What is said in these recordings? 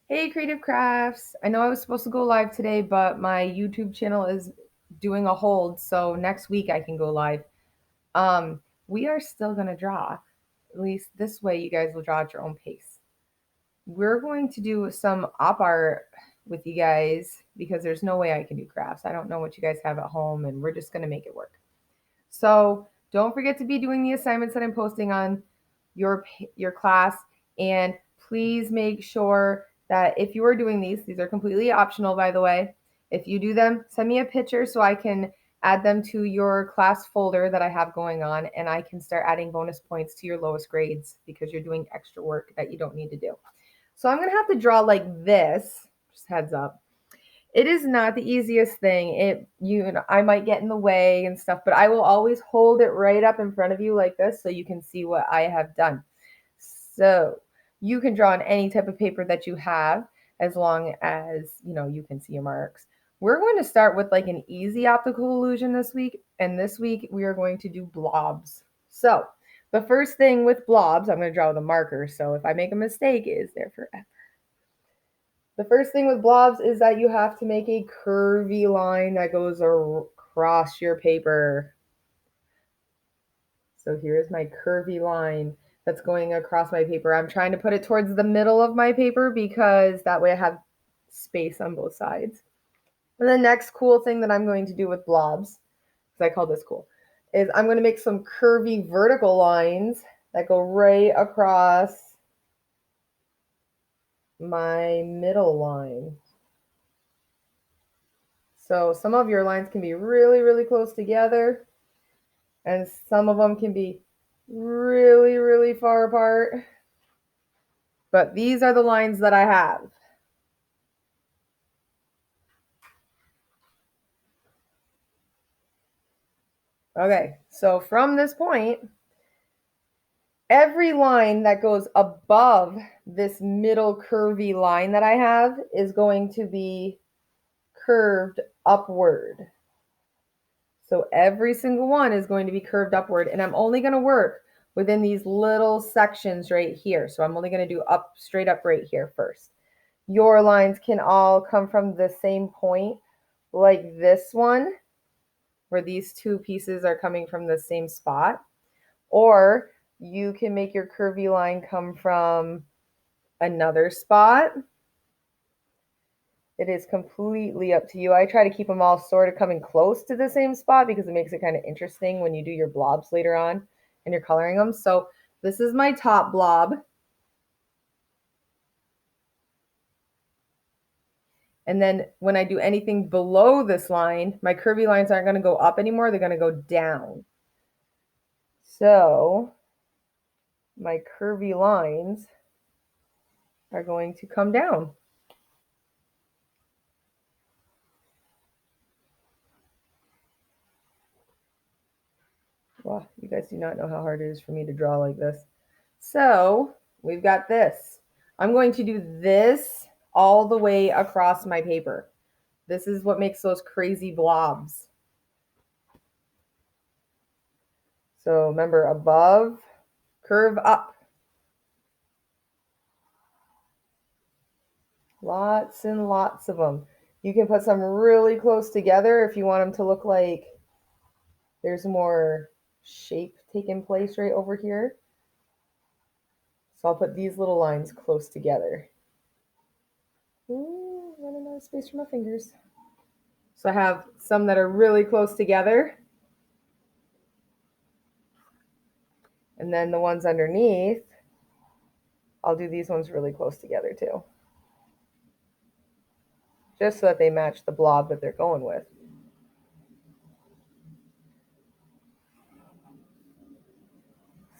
Hey, Creative Crafts. I know I was supposed to go live today, but my YouTube channel is doing a hold, so next week I can go live. We are still going to draw. At least this way you guys will draw at your own pace. We're going to do some op art with you guys because there's no way I can do crafts. I don't know what you guys have at home, and we're just going to make it work. So don't forget to be doing the assignments that I'm posting on your class, and please make sure that if you are doing these are completely optional, by the way. If you do them, send me a picture so I can add them to your class folder that I have going on, and I can start adding bonus points to your lowest grades because you're doing extra work that you don't need to do. So I'm going to have to draw like this, just heads up. It is not the easiest thing. I might get in the way and stuff, but I will always hold it right up in front of you like this so you can see what I have done. So you can draw on any type of paper that you have as long as you can see your marks. We're going to start with like an easy optical illusion this week, and this week we are going to do blobs. So the first thing with blobs, I'm going to draw with a marker, so if I make a mistake, it is there forever. The first thing with blobs is that you have to make a curvy line that goes across your paper. So here's my curvy line that's going across my paper. I'm trying to put it towards the middle of my paper because that way I have space on both sides. And the next cool thing that I'm going to do with blobs, because I call this cool, is I'm going to make some curvy vertical lines that go right across my middle line. So some of your lines can be really, really close together, and some of them can be really, really far apart. But these are the lines that I have. Okay, so from this point, every line that goes above this middle curvy line that I have is going to be curved upward. So every single one is going to be curved upward, and I'm only going to work within these little sections right here. So I'm only going to do straight up right here first. Your lines can all come from the same point, like this one, where these two pieces are coming from the same spot. Or you can make your curvy line come from another spot. It is completely up to you. I try to keep them all sort of coming close to the same spot because it makes it kind of interesting when you do your blobs later on and you're coloring them. So this is my top blob. And then when I do anything below this line, my curvy lines aren't going to go up anymore. They're going to go down. So my curvy lines are going to come down. Wow, you guys do not know how hard it is for me to draw like this. So we've got this. I'm going to do this all the way across my paper. This is what makes those crazy blobs. So remember, above, curve up. Lots and lots of them. You can put some really close together if you want them to look like there's more shape taking place right over here. So I'll put these little lines close together. Ooh, running out of space for my fingers. So I have some that are really close together. And then the ones underneath, I'll do these ones really close together too. Just so that they match the blob that they're going with.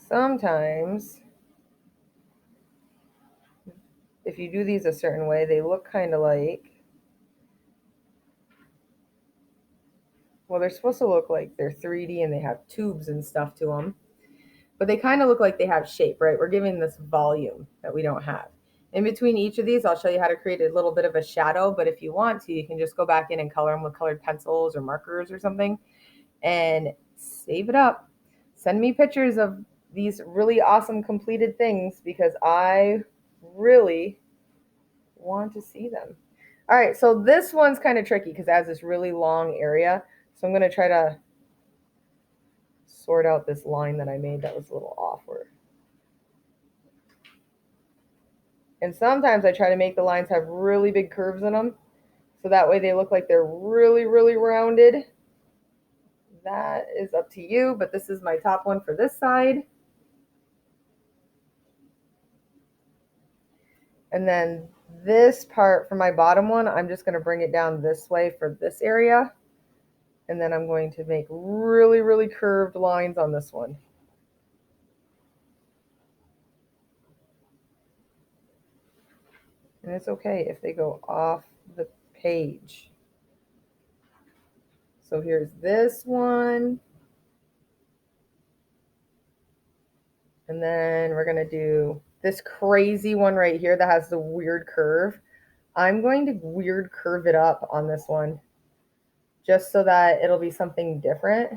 Sometimes, if you do these a certain way, they look kind of like, well, they're supposed to look like they're 3D and they have tubes and stuff to them. But they kind of look like they have shape, right? We're giving this volume that we don't have. In between each of these, I'll show you how to create a little bit of a shadow, but if you want to, you can just go back in and color them with colored pencils or markers or something and save it up. Send me pictures of these really awesome completed things because I really want to see them. All right, so this one's kind of tricky because it has this really long area. So I'm going to try to sort out this line that I made that was a little awkward. And sometimes I try to make the lines have really big curves in them, so that way they look like they're really, really rounded. That is up to you, but this is my top one for this side. And then this part for my bottom one, I'm just going to bring it down this way for this area. And then I'm going to make really, really curved lines on this one. And it's okay if they go off the page. So here's this one. And then we're going to do this crazy one right here that has the weird curve. I'm going to weird curve it up on this one just so that it'll be something different.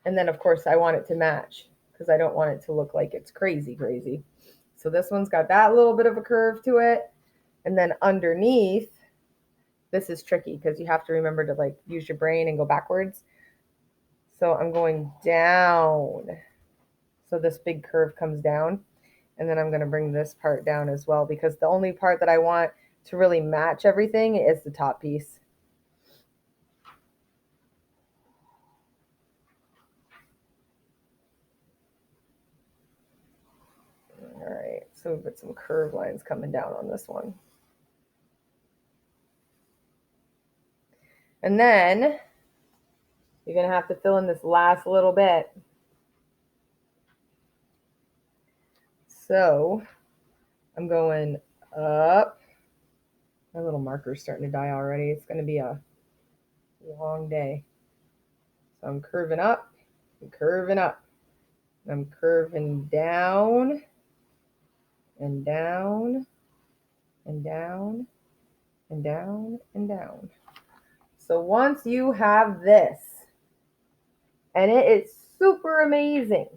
And then, of course, I want it to match because I don't want it to look like it's crazy, crazy. So this one's got that little bit of a curve to it. And then underneath, this is tricky because you have to remember to like use your brain and go backwards. So I'm going down. So this big curve comes down. And then I'm going to bring this part down as well because the only part that I want to really match everything is the top piece. All right, so we've got some curved lines coming down on this one. And then you're going to have to fill in this last little bit. So I'm going up. My little marker's starting to die already. It's going to be a long day. So I'm curving up, I'm curving up, I'm curving down and down and down and down and down. So once you have this, and it is super amazing,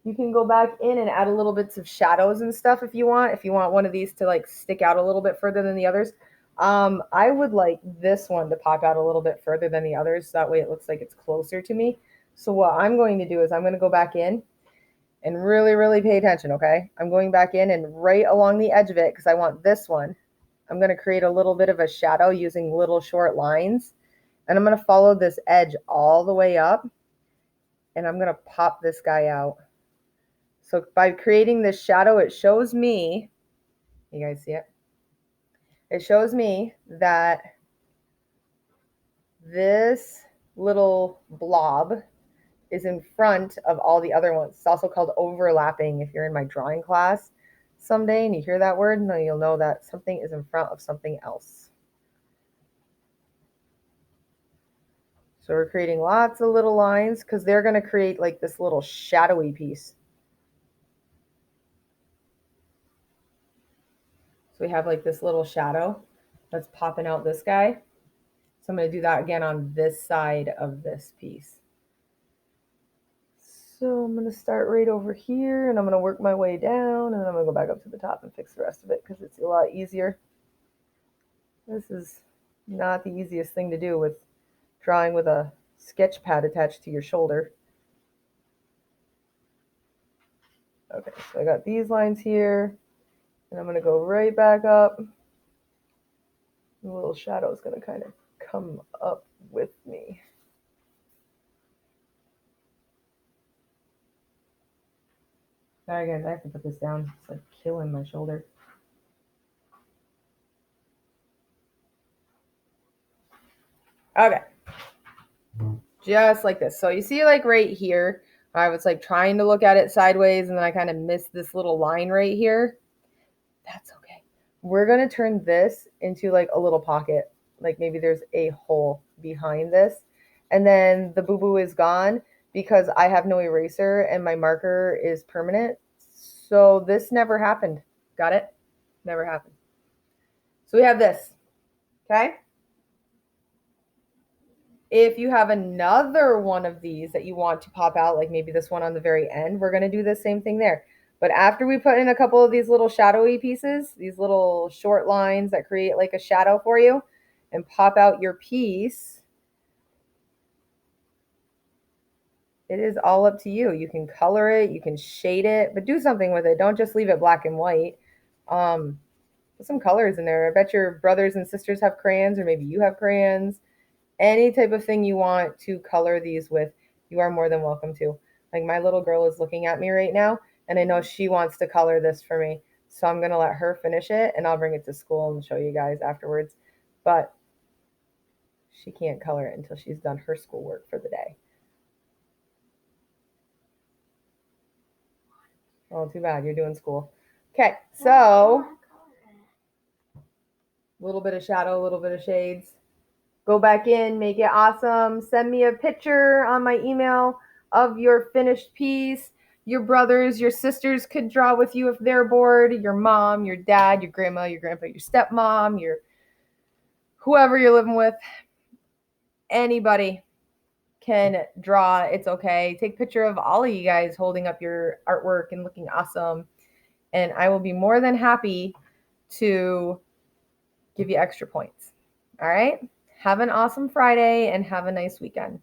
you can go back in and add a little bits of shadows and stuff if you want. If you want one of these to like stick out a little bit further than the others. I would like this one to pop out a little bit further than the others. So that way it looks like it's closer to me. So what I'm going to do is I'm going to go back in and really, really pay attention, okay? I'm going back in and right along the edge of it, because I want this one, I'm going to create a little bit of a shadow using little short lines. And I'm going to follow this edge all the way up. And I'm going to pop this guy out. So by creating this shadow, it shows me, you guys see it? It shows me that this little blob is in front of all the other ones. It's also called overlapping. If you're in my drawing class someday and you hear that word, no, you'll know that something is in front of something else. So we're creating lots of little lines because they're going to create like this little shadowy piece. So we have like this little shadow that's popping out this guy. So I'm going to do that again on this side of this piece. So I'm going to start right over here and I'm going to work my way down and then I'm going to go back up to the top and fix the rest of it because it's a lot easier. This is not the easiest thing to do with drawing with a sketch pad attached to your shoulder. Okay, so I got these lines here and I'm going to go right back up. The little shadow is going to kind of come up with me. Sorry guys, I have to put this down. It's like killing my shoulder. Okay. Just like this. So you see like right here, I was like trying to look at it sideways and then I kind of missed this little line right here. That's okay. We're going to turn this into like a little pocket. Like maybe there's a hole behind this. And then the boo-boo is gone because I have no eraser and my marker is permanent. So this never happened. Got it? Never happened. So we have this. Okay. If you have another one of these that you want to pop out, like maybe this one on the very end, we're going to do the same thing there. But after we put in a couple of these little shadowy pieces, these little short lines that create like a shadow for you, and pop out your piece, it is all up to you. You can color it, you can shade it, but do something with it. Don't just leave it black and white. Put some colors in there. I bet your brothers and sisters have crayons, or maybe you have crayons. Any type of thing you want to color these with, you are more than welcome to. Like my little girl is looking at me right now, and I know she wants to color this for me. So I'm going to let her finish it, and I'll bring it to school and show you guys afterwards. But she can't color it until she's done her schoolwork for the day. Oh, too bad. You're doing school. Okay, so a little bit of shadow, a little bit of shades. Go back in, make it awesome. Send me a picture on my email of your finished piece. Your brothers, your sisters could draw with you if they're bored. Your mom, your dad, your grandma, your grandpa, your stepmom, your whoever you're living with. Anybody can draw. It's okay. Take a picture of all of you guys holding up your artwork and looking awesome. And I will be more than happy to give you extra points. All right? Have an awesome Friday and have a nice weekend.